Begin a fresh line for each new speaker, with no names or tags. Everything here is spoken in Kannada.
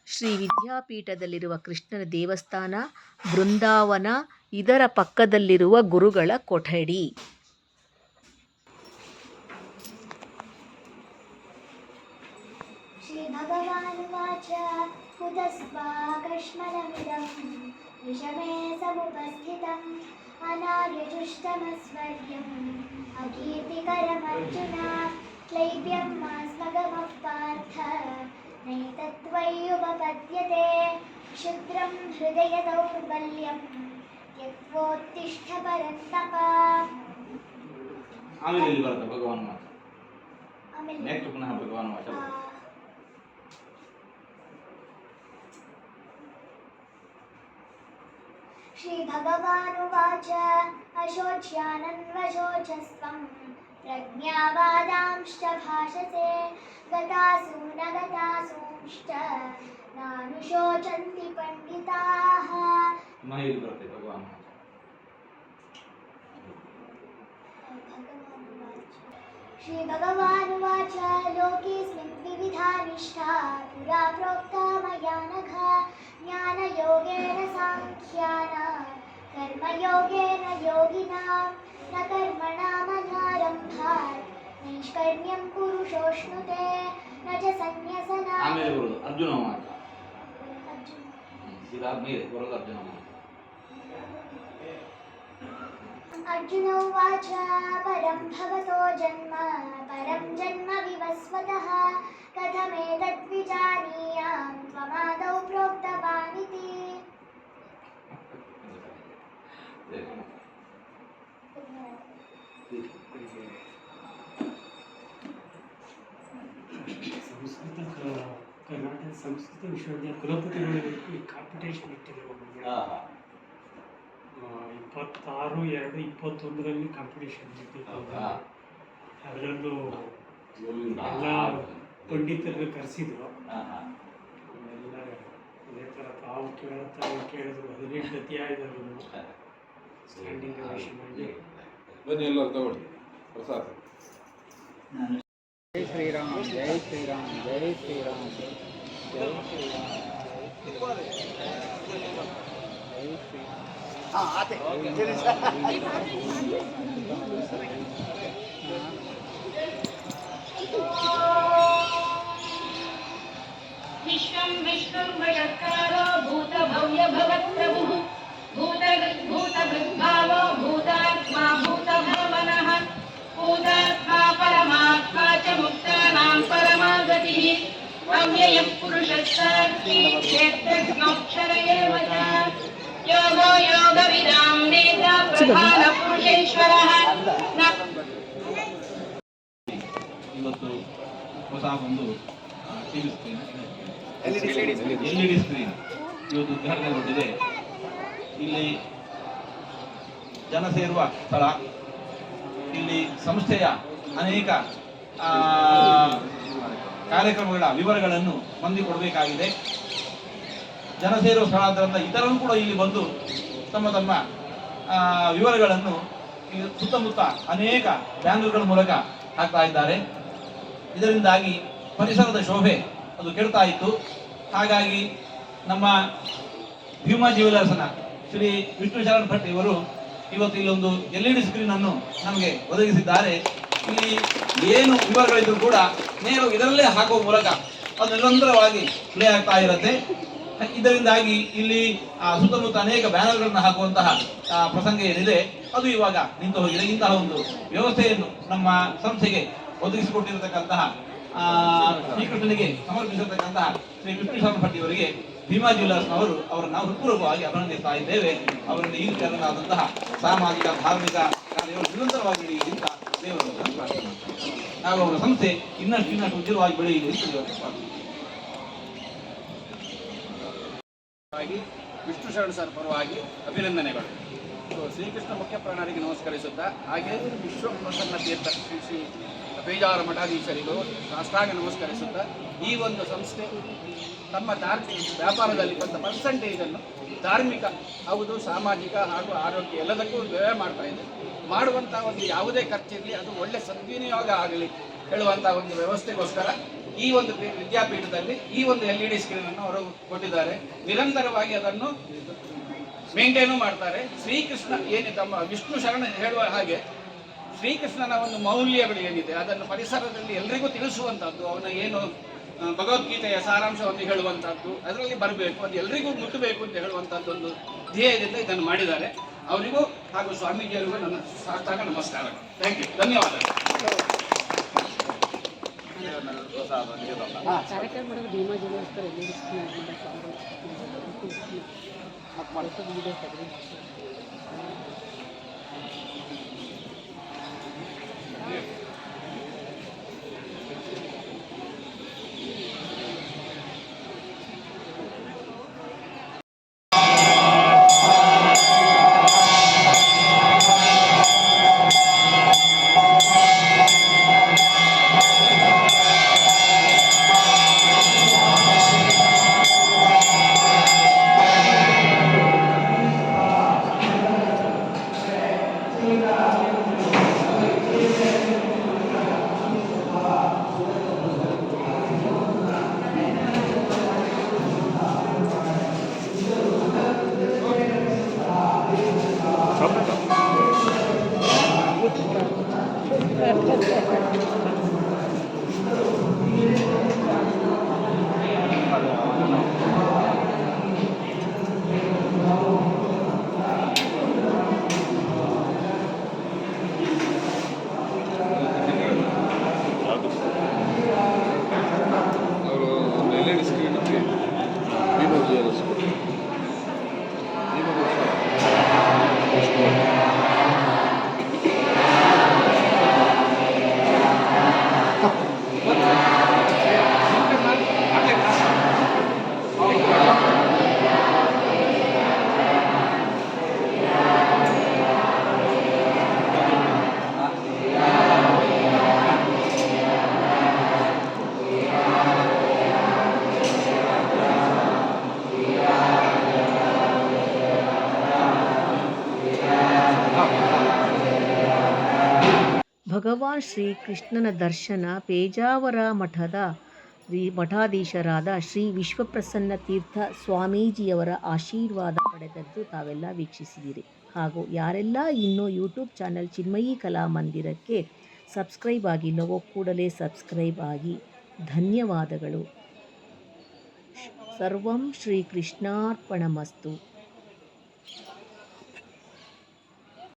ಶ್ರೀ ವಿದ್ಯಾಪೀಠದಲ್ಲಿರುವ ಕೃಷ್ಣನ ದೇವಸ್ಥಾನ, ಬೃಂದಾವನ, ಇದರ ಪಕ್ಕದಲ್ಲಿರುವ ಗುರುಗಳ ಕೊಠಡಿ.
ಶ್ರೀ ಭಗವಾನುವಾಚ ಕುತಸ್ವಾಕಶ್ಮಲಮಿದಂ ವಿಷಮೇ ಸಮುಪಸ್ಥಿತಂ ಅನಾರ್ಯಜುಷ್ಟಮಸ್ವರ್ಯಂ ಅಕೀರ್ತಿಕರಮರ್ಜುನ ಕ್ಲೈಬ್ಯಂ ಮಾಸ್ಮಗಮಃ ಪಾರ್ಥ ನೈತತ್ವಯ್ಯುಪಪದ್ಯತೆ ಕ್ಷುದ್ರಂ ಹೃದಯ ದೌರ್ಬಲ್ಯಂ ಯತ್ವೋತ್ತಿಷ್ಠ ಪರಂತಪ.
ಆಮೇಲೆ ಇಲ್ಲಿ ಬರುತ್ತೆ ಭಗವಾನ್ ಮಾತು. ನೆಕ್ಸ್ಟ್ ಪುನಃ ಭಗವಾನ್ ಮಾತು.
ಶ್ರೀ ಭಗವಾನುವಾಚ ಅಶೋಚ್ಯಾನನ್ವಶೋಚಸ್ತ್ವಂ ಪ್ರಜ್ಞಾವಾದಾಂಶ್ಚ ಭಾಷಸೆ ಗತಾಸು ನ ಗತಾಸೂಂಶ್ಚ ನಾನುಶೋಚಂತಿ ಪಂಡಿತಾಃ.
ಇಲ್ಲಿ ಬರುತ್ತೆ ಭಗವಾನ್ ಮಾತು.
ಶ್ರೀ ಭಗವಾನುವಾಚ ಲೋಕೇಸ್ಮಿನ್ ವಿವಿಧಾ ನಿಷ್ಠಾ ಪುರಾ ಪ್ರೋಕ್ತಾ ಮಯಾ ನಘ ಜ್ಞಾನಯೋಗೇನ ಸಾಂಖ್ಯಾನಾಂ ಕರ್ಮಯೋಗೇನ ಯೋಗಿನಾಂ ನ ಕರ್ಮಣಾಮನಾರಂಭಾತ್ ನೈಷ್ಕರ್ಮ್ಯಂ ಪುರುಷೋಷ್ಣುತೆ ನ ಚ ಸನ್ಯಸನಾ.
ಆಮೇಲೆ ಬರೋದು ಅರ್ಜುನ ಮಾತು. ಇದಾದ್ಮೇಲೆ ಬರೋದು ಅರ್ಜುನ ಮಾತು.
ಅರ್ಜುನ ಉವಾಚ ಪರಂ ಭವತೋ ಜನ್ಮ ಪರಂ ಜನ್ಮ ವಿವಸ್ವತಃ ಕಥಮೇತದ್ ವಿಜಾನೀಯಾಂ ತ್ವಮಾದೌ ಪ್ರೋಕ್ತವಾನಿತಿ.
ಕರ್ನಾಟಕ ಸಂಸ್ಕೃತ ವಿಶ್ವವಿದ್ಯಾಲಯ ಕುಲಪತಿಗಳು ಈ ಕಾಂಪಿಟೇಷನ್ ಇಟ್ಟಿದ್ರು. 26/2/21 ಕಾಂಪಿಟೇಷನ್ ಇಟ್ಟಿದ್ದು. ಅದರಲ್ಲೂ ಎಲ್ಲ ಪಂಡಿತರನ್ನು ಕರೆಸಿದ್ರು. ಎಲ್ಲ ಅದೇ ಥರ ತಾವು ಕೇಳಿದ್ರು 18 ಅಧ್ಯಾಯದಲ್ಲೂ ಸ್ಟ್ಯಾಂಡಿಂಗ್ ಓವೇಷನ್ ಮಾಡಿ
ಬನ್ನಿ ಎಲ್ಲರೂ ತಗೊಳ್ಳಿ ಪ್ರಸಾದ.
ಜೈ ಶ್ರೀರಾಮ್ ಜೈ ಶ್ರೀರಾಮ್ ಜೈ ಶ್ರೀರಾಮ್ ಜೈ ಶ್ರೀರಾಮ್ ಜೈ ಶ್ರೀರಾಮ್.
विश्वं विष्णुं वषट्कारो भूतभव्य भवत्प्रभुः भूतभृद्भावो भूतात्मा भूतभावनः भूतात्मा परमात्मा च मुक्तानां परमागतिः अव्ययः पुरुषः साक्षी क्षेत्रज्ञोऽक्षर एव च योगो योगविदां नेता प्रधानपुरुषेश्वरः.
ಇವತ್ತು ಹೊಸ ಒಂದು ಟಿವಿ ಸ್ಕ್ರೀನ್, LED ಸ್ಕ್ರೀನ್ ಇವತ್ತು ಉದ್ಘಾಟನೆಗೊಂಡಿದೆ. ಇಲ್ಲಿ ಜನ ಸೇರುವ ಸ್ಥಳ, ಇಲ್ಲಿ ಸಂಸ್ಥೆಯ ಅನೇಕ ಕಾರ್ಯಕ್ರಮಗಳ ವಿವರಗಳನ್ನು ಹೊಂದಿಕೊಡಬೇಕಾಗಿದೆ. ಜನ ಸೇರುವ ಸ್ಥಳ ಆದ್ದರಿಂದ ಇತರರು ಕೂಡ ಇಲ್ಲಿ ಬಂದು ತಮ್ಮ ತಮ್ಮ ವಿವರಗಳನ್ನು ಸುತ್ತಮುತ್ತ ಅನೇಕ ಬ್ಯಾನರ್ಗಳ ಮೂಲಕ ಹಾಕ್ತಾ ಇದ್ದಾರೆ. ಇದರಿಂದಾಗಿ ಪರಿಸರದ ಶೋಭೆ ಅದು ಕೆಡ್ತಾ ಇತ್ತು. ಹಾಗಾಗಿ ನಮ್ಮ ಭೀಮಾ ಜ್ಯುವೆಲರ್ಸ್ನ ಶ್ರೀ ವಿಷ್ಣು ಶರಣ್ ಭಟ್ ಇವರು ಇವತ್ತು ಇಲ್ಲೊಂದು LED ಸ್ಕ್ರೀನ್ ಅನ್ನು ನಮಗೆ ಒದಗಿಸಿದ್ದಾರೆ. ಇಲ್ಲಿ ಏನು ವಿವರಗಳಿದ್ರು ಕೂಡ ನೇರವಾಗಿ ಇದರಲ್ಲೇ ಹಾಕುವ ಮೂಲಕ ಅದು ನಿರಂತರವಾಗಿ ಪ್ಲೇ ಆಗ್ತಾ ಇರುತ್ತೆ. ಇದರಿಂದಾಗಿ ಇಲ್ಲಿ ಸುತ್ತಮುತ್ತ ಅನೇಕ ಬ್ಯಾನರ್ಗಳನ್ನು ಹಾಕುವಂತಹ ಪ್ರಸಂಗ ಏನಿದೆ ಅದು ಇವಾಗ ನಿಂತು ಹೋಗಿದೆ. ಇಂತಹ ಒಂದು ವ್ಯವಸ್ಥೆಯನ್ನು ನಮ್ಮ ಸಂಸ್ಥೆಗೆ ಒದಗಿಸಿಕೊಟ್ಟಿರತಕ್ಕಂತಹ ಶ್ರೀಕೃಷ್ಣನಿಗೆ ಸಮರ್ಪಿಸಿರ್ತಕ್ಕಂತಹ ಶ್ರೀ ವಿಷ್ಣು ಶರಣ್ ಭಟ್ ಇವರಿಗೆ ಭೀಮಾ ಜ್ಯುವೆಲರ್ಸ್ನವರು ಅವರನ್ನು ಹೃತ್ಪೂರ್ವಕವಾಗಿ ಅಭಿನಂದಿಸ್ತಾ ಇದ್ದೇವೆ. ಅವರಿಂದ ಈ ರೀತಿಯಾದಂತಹ ಸಾಮಾಜಿಕ ಧಾರ್ಮಿಕ ಕಾರ್ಯಗಳು ನಿರಂತರವಾಗಿ ನಡೆಯಲಿ ಅಂತ ದೇವರನ್ನು ಪ್ರಾರ್ಥನೆ ಮಾಡ್ತಾರೆ. ಹಾಗೂ ಅವರ ಸಂಸ್ಥೆ ಇನ್ನಷ್ಟು ಉಜ್ವಲವಾಗಿ ಬೆಳೆಯಲಿ ಅಂತ ದೇವರನ್ನು ಪ್ರಾರ್ಥನೆ.
ವಿಷ್ಣು ಶರಣ್ ಸರ್ ಪರವಾಗಿ ಅಭಿನಂದನೆಗಳು. ಶ್ರೀಕೃಷ್ಣ ಮುಖ್ಯ ಪ್ರಾಣರಿಗೆ ನಮಸ್ಕರಿಸುತ್ತಾ, ಹಾಗೆ ವಿಶ್ವಪ್ರಸನ್ನ ತೀರ್ಥ ಶ್ರೀ ಶ್ರೀ ಬೇಜಾರ ಮಠಾಧೀಶರಿಗೂ ಸಾಷ್ಟಾಂಗ ನಮಸ್ಕರಿಸುತ್ತಾ, ಈ ಒಂದು ಸಂಸ್ಥೆ ತಮ್ಮ ವ್ಯಾಪಾರದಲ್ಲಿ ಬಂದ ಪರ್ಸೆಂಟೇಜನ್ನು ಧಾರ್ಮಿಕ ಹೌದು ಸಾಮಾಜಿಕ ಹಾಗೂ ಆರೋಗ್ಯ ಎಲ್ಲದಕ್ಕೂ ವ್ಯಯ ಮಾಡ್ತಾ ಇದೆ. ಮಾಡುವಂಥ ಒಂದು ಯಾವುದೇ ಖರ್ಚಿರಲಿ ಅದು ಒಳ್ಳೆ ಸದ್ವಿನಿಯೋಗ ಆಗಲಿ ಹೇಳುವಂಥ ಒಂದು ವ್ಯವಸ್ಥೆಗೋಸ್ಕರ ಈ ಒಂದು ವಿದ್ಯಾಪೀಠದಲ್ಲಿ ಈ ಒಂದು LED ಸ್ಕ್ರೀನ್ ಅನ್ನು ಅವರು ಕೊಟ್ಟಿದ್ದಾರೆ. ನಿರಂತರವಾಗಿ ಅದನ್ನು ಮೇಂಟೈನು ಮಾಡ್ತಾರೆ. ಶ್ರೀಕೃಷ್ಣ ತಮ್ಮ ವಿಷ್ಣು ಶರಣ ಹೇಳುವ ಹಾಗೆ ಶ್ರೀಕೃಷ್ಣನ ಒಂದು ಮೌಲ್ಯಗಳು ಏನಿದೆ ಅದನ್ನು ಪರಿಸರದಲ್ಲಿ ಎಲ್ರಿಗೂ ತಿಳಿಸುವಂಥದ್ದು, ಅವನ ಏನು ಭಗವದ್ಗೀತೆಯ ಸಾರಾಂಶವನ್ನು ಹೇಳುವಂಥದ್ದು ಅದರಲ್ಲಿ ಬರಬೇಕು, ಅದು ಎಲ್ರಿಗೂ ಮುಟ್ಟಬೇಕು ಅಂತ ಹೇಳುವಂಥದ್ದು ಒಂದು ಧ್ಯೇಯದಿಂದ ಇದನ್ನು ಮಾಡಿದ್ದಾರೆ. ಅವರಿಗೂ ಹಾಗೂ ಸ್ವಾಮೀಜಿಯವರಿಗೂ ನನ್ನ ಸಾಷ್ಟಾಂಗ ನಮಸ್ಕಾರಗಳು. ಥ್ಯಾಂಕ್ ಯು, ಧನ್ಯವಾದಗಳು.
ಭಗವಾನ್ ಶ್ರೀಕೃಷ್ಣನ ದರ್ಶನ ಪೇಜಾವರ ಮಠದ ಮಠಾಧೀಶರಾದ ಶ್ರೀ ವಿಶ್ವಪ್ರಸನ್ನ ತೀರ್ಥ ಸ್ವಾಮೀಜಿಯವರ ಆಶೀರ್ವಾದ ಪಡೆದದ್ದು ತಾವೆಲ್ಲ ವೀಕ್ಷಿಸಿದಿರಿ. ಹಾಗೂ ಯಾರೆಲ್ಲ ಇನ್ನೂ ಯೂಟ್ಯೂಬ್ ಚಾನಲ್ ಚಿನ್ಮಯಿ ಕಲಾ ಮಂದಿರಕ್ಕೆ ಸಬ್ಸ್ಕ್ರೈಬ್ ಆಗಿಲ್ಲವೋ ಕೂಡಲೇ ಸಬ್ಸ್ಕ್ರೈಬ್ ಆಗಿ. ಧನ್ಯವಾದಗಳು. ಸರ್ವಂ ಶ್ರೀಕೃಷ್ಣಾರ್ಪಣಮಸ್ತು.